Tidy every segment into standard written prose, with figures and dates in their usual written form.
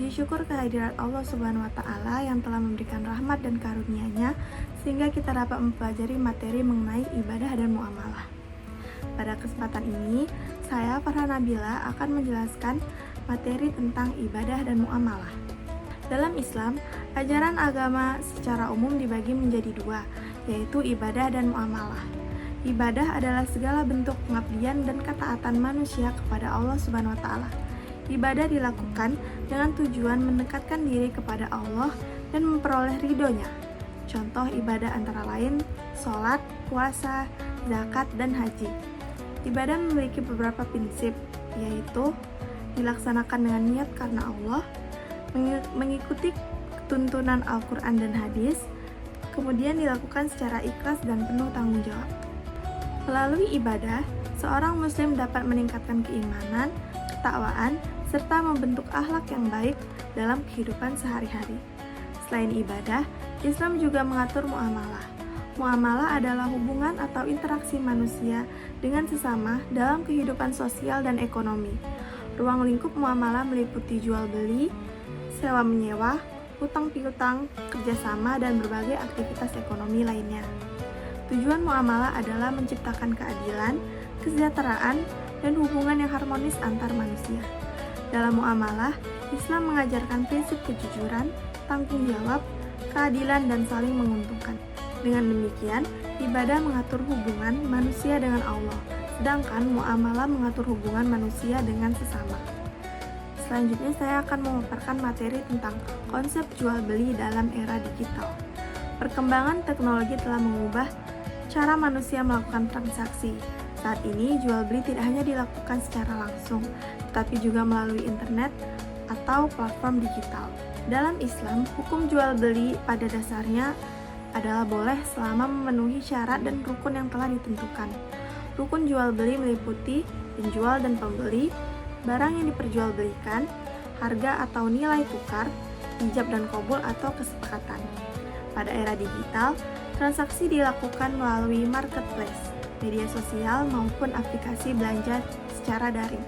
Puji syukur kehadirat Allah Subhanahu wa Ta'ala yang telah memberikan rahmat dan karunia-Nya sehingga kita dapat mempelajari materi mengenai ibadah dan muamalah. Pada kesempatan ini, saya Farhan Nabila akan menjelaskan materi tentang ibadah dan muamalah. Dalam Islam, ajaran agama secara umum dibagi menjadi dua, yaitu ibadah dan muamalah. Ibadah adalah segala bentuk pengabdian dan ketaatan manusia kepada Allah Subhanahu wa Ta'ala. Ibadah dilakukan dengan tujuan mendekatkan diri kepada Allah dan memperoleh ridhonya. Contoh ibadah antara lain sholat, puasa, zakat, dan haji. Ibadah memiliki beberapa prinsip, yaitu dilaksanakan dengan niat karena Allah, mengikuti tuntunan Al-Quran dan hadis, kemudian dilakukan secara ikhlas dan penuh tanggung jawab. Melalui ibadah, seorang muslim dapat meningkatkan keimanan, ketakwaan, serta membentuk akhlak yang baik dalam kehidupan sehari-hari. Selain ibadah, Islam juga mengatur muamalah. Muamalah adalah hubungan atau interaksi manusia dengan sesama dalam kehidupan sosial dan ekonomi. Ruang lingkup muamalah meliputi jual beli, sewa menyewa, hutang piutang, kerjasama, dan berbagai aktivitas ekonomi lainnya. Tujuan muamalah adalah menciptakan keadilan, kesejahteraan, dan hubungan yang harmonis antar manusia. Dalam muamalah, Islam mengajarkan prinsip kejujuran, tanggung jawab, keadilan, dan saling menguntungkan. Dengan demikian, ibadah mengatur hubungan manusia dengan Allah, sedangkan muamalah mengatur hubungan manusia dengan sesama. Selanjutnya, saya akan memaparkan materi tentang konsep jual beli dalam era digital. Perkembangan teknologi telah mengubah cara manusia melakukan transaksi. Saat ini, jual beli tidak hanya dilakukan secara langsung, tetapi juga melalui internet atau platform digital. Dalam Islam, hukum jual beli pada dasarnya adalah boleh selama memenuhi syarat dan rukun yang telah ditentukan. Rukun jual beli meliputi penjual dan pembeli, barang yang diperjualbelikan, harga atau nilai tukar, ijab dan qabul atau kesepakatan. Pada era digital, transaksi dilakukan melalui marketplace, media sosial maupun aplikasi belanja secara daring.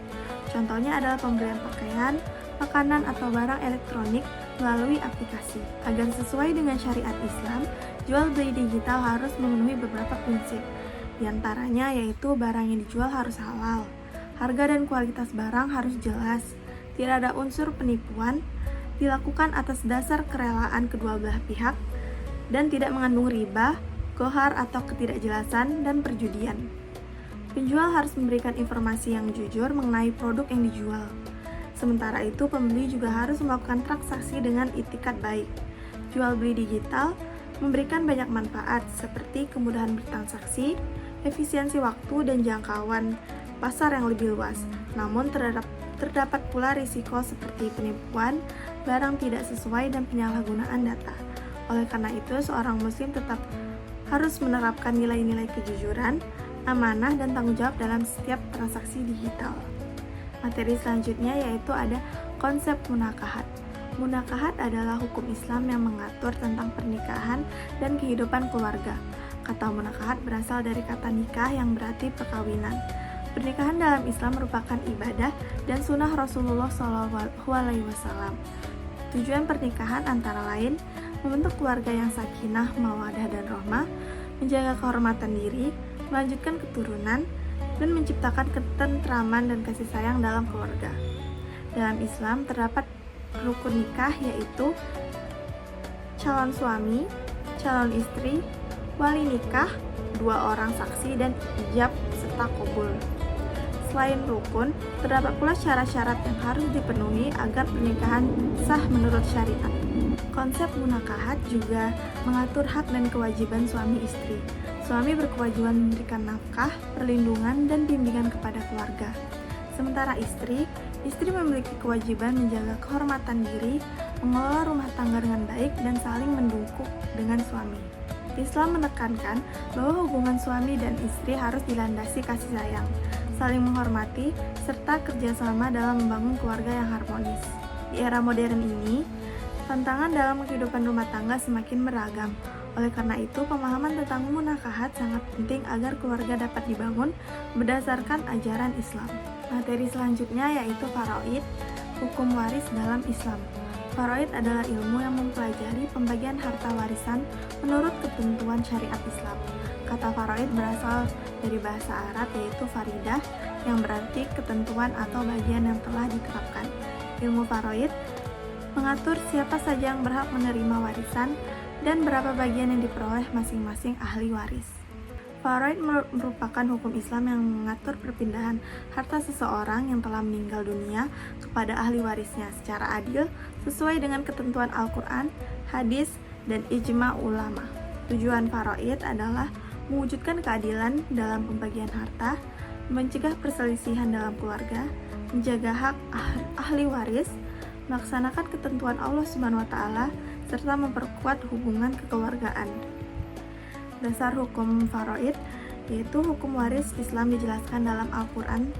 Contohnya adalah pembelian pakaian, makanan, atau barang elektronik melalui aplikasi. Agar sesuai dengan syariat Islam, jual beli digital harus memenuhi beberapa prinsip. Di antaranya yaitu barang yang dijual harus halal, harga dan kualitas barang harus jelas, tidak ada unsur penipuan, dilakukan atas dasar kerelaan kedua belah pihak, dan tidak mengandung riba, ghohar atau ketidakjelasan, dan perjudian. Penjual harus memberikan informasi yang jujur mengenai produk yang dijual. Sementara itu, pembeli juga harus melakukan transaksi dengan itikat baik. Jual beli digital memberikan banyak manfaat seperti kemudahan bertransaksi, efisiensi waktu, dan jangkauan pasar yang lebih luas. Namun terdapat pula risiko seperti penipuan, barang tidak sesuai, dan penyalahgunaan data. Oleh karena itu, seorang muslim tetap harus menerapkan nilai-nilai kejujuran, amanah, dan tanggung jawab dalam setiap transaksi digital. Materi selanjutnya yaitu ada konsep munakahat. Munakahat adalah hukum Islam yang mengatur tentang pernikahan dan kehidupan keluarga. Kata munakahat berasal dari kata nikah yang berarti perkawinan. Pernikahan dalam Islam merupakan ibadah dan sunnah Rasulullah SAW. Tujuan pernikahan antara lain membentuk keluarga yang sakinah, mawadah, dan rahmah, menjaga kehormatan diri, melanjutkan keturunan, dan menciptakan ketentraman dan kasih sayang dalam keluarga. Dalam Islam terdapat rukun nikah yaitu calon suami, calon istri, wali nikah, 2 orang saksi, dan ijab serta qabul. Selain rukun, terdapat pula syarat-syarat yang harus dipenuhi agar pernikahan sah menurut syariat. Konsep munakahat juga mengatur hak dan kewajiban suami istri. Suami berkewajiban memberikan nafkah, perlindungan, dan bimbingan kepada keluarga. Sementara istri memiliki kewajiban menjaga kehormatan diri, mengelola rumah tangga dengan baik, dan saling mendukung dengan suami. Islam menekankan bahwa hubungan suami dan istri harus dilandasi kasih sayang, saling menghormati, serta kerjasama dalam membangun keluarga yang harmonis. Di era modern ini, tantangan dalam kehidupan rumah tangga semakin beragam. Oleh karena itu, pemahaman tentang munakahat sangat penting agar keluarga dapat dibangun berdasarkan ajaran Islam. Materi selanjutnya yaitu faraid, hukum waris dalam Islam. Faraid adalah ilmu yang mempelajari pembagian harta warisan menurut ketentuan syariat Islam. Kata faraid berasal dari bahasa Arab yaitu faridah yang berarti ketentuan atau bagian yang telah ditetapkan. Ilmu faraid mengatur siapa saja yang berhak menerima warisan dan berapa bagian yang diperoleh masing-masing ahli waris. Faraid merupakan hukum Islam yang mengatur perpindahan harta seseorang yang telah meninggal dunia kepada ahli warisnya secara adil sesuai dengan ketentuan Al-Quran, hadis, dan ijma ulama. Tujuan faraid adalah mewujudkan keadilan dalam pembagian harta, mencegah perselisihan dalam keluarga, menjaga hak ahli waris, melaksanakan ketentuan Allah SWT, serta memperkuat hubungan kekeluargaan. Dasar hukum faraid yaitu hukum waris Islam dijelaskan dalam Al-Quran,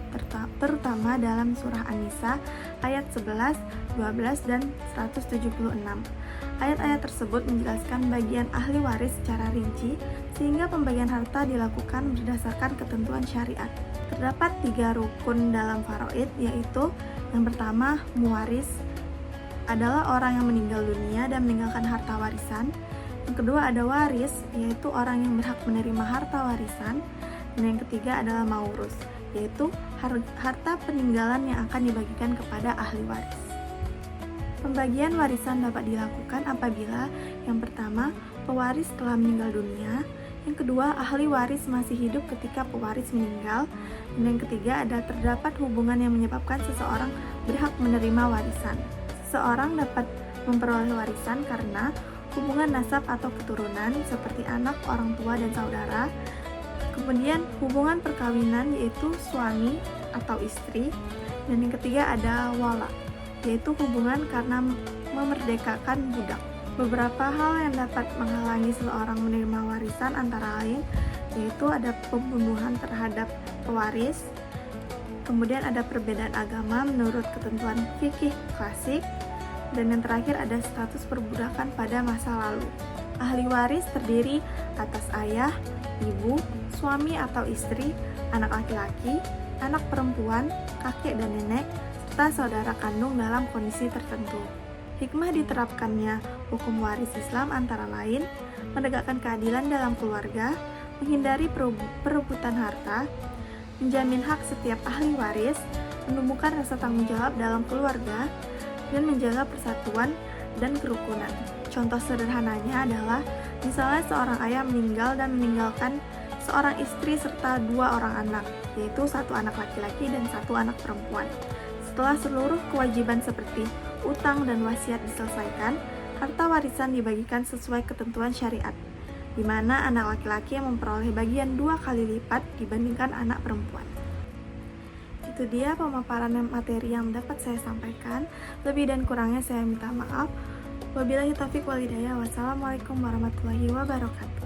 terutama dalam surah An-Nisa ayat 11, 12, dan 176. Ayat-ayat tersebut menjelaskan bagian ahli waris secara rinci sehingga pembagian harta dilakukan berdasarkan ketentuan syariat. Terdapat 3 rukun dalam faraid, yaitu yang pertama, muwaris adalah orang yang meninggal dunia dan meninggalkan harta warisan. Yang kedua ada waris, yaitu orang yang berhak menerima harta warisan. Dan yang ketiga adalah maurus, yaitu harta peninggalan yang akan dibagikan kepada ahli waris. Pembagian warisan dapat dilakukan apabila yang pertama, pewaris telah meninggal dunia. Yang kedua, ahli waris masih hidup ketika pewaris meninggal. Dan yang ketiga ada terdapat hubungan yang menyebabkan seseorang berhak menerima warisan. Seseorang dapat memperoleh warisan karena hubungan nasab atau keturunan seperti anak, orang tua, dan saudara. Kemudian hubungan perkawinan yaitu suami atau istri. Dan yang ketiga ada wala, yaitu hubungan karena memerdekakan budak. Beberapa hal yang dapat menghalangi seseorang menerima warisan antara lain yaitu ada pembunuhan terhadap pewaris, kemudian ada perbedaan agama menurut ketentuan fikih klasik, dan yang terakhir ada status perbudakan pada masa lalu. Ahli waris terdiri atas ayah, ibu, suami atau istri, anak laki-laki, anak perempuan, kakek dan nenek, serta saudara kandung dalam kondisi tertentu. Hikmah diterapkannya hukum waris Islam antara lain menegakkan keadilan dalam keluarga, menghindari perebutan harta, menjamin hak setiap ahli waris, menumbuhkan rasa tanggung jawab dalam keluarga, dan menjaga persatuan dan kerukunan. Contoh sederhananya adalah misalnya seorang ayah meninggal dan meninggalkan seorang istri serta 2 orang anak, yaitu 1 anak laki-laki dan 1 anak perempuan. Setelah seluruh kewajiban seperti utang dan wasiat diselesaikan, harta warisan dibagikan sesuai ketentuan syariat, di mana anak laki-laki yang memperoleh bagian 2 kali lipat dibandingkan anak perempuan. Itu dia pemaparan materi yang dapat saya sampaikan. Lebih dan kurangnya saya minta maaf. Wabillahi taufiq wal hidayah. Wassalamualaikum warahmatullahi wabarakatuh.